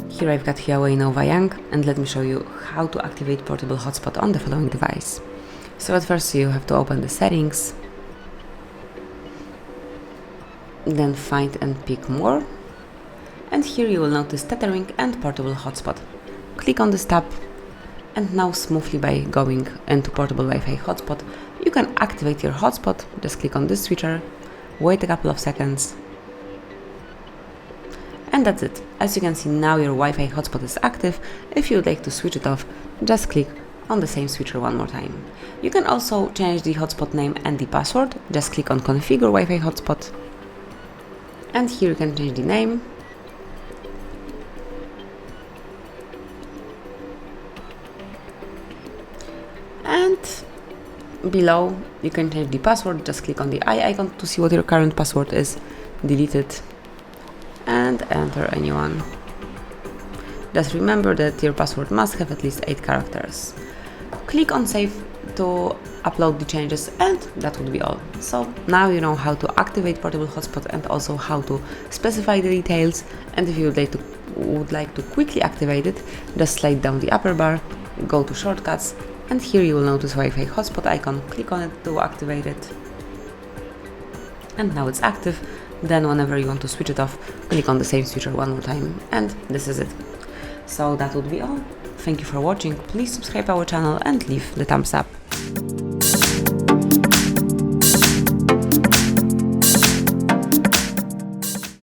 Here I've got Huawei Nova Young, and let me show you how to activate Portable Hotspot on the following device. So at first you have to open the settings, then find and pick more, and here you will notice tethering and Portable Hotspot. Click on this tab, and now smoothly by going into Portable Wi-Fi Hotspot, you can activate your hotspot. Just click on this switcher, wait a couple of seconds, and that's it. As you can see, now your Wi-Fi hotspot is active. If you would like to switch it off, just click on the same switcher one more time. You can also change the hotspot name and the password. Just click on Configure Wi-Fi Hotspot, and here you can change the name. And below you can change the password. Just click on the eye icon to see what your current password is, delete it, and enter a new one. Just remember that your password must have at least 8 characters. Click on save to upload the changes, and that would be all. So now you know how to activate Portable Hotspot and also how to specify the details. And if you would like to quickly activate it, just slide down the upper bar, go to shortcuts, and here you will notice Wi-Fi hotspot icon. Click on it to activate it, and now it's active. Then whenever you want to switch it off, click on the same switcher one more time, and this is it. So that would be all. Thank you for watching. Please subscribe our channel and leave the thumbs up.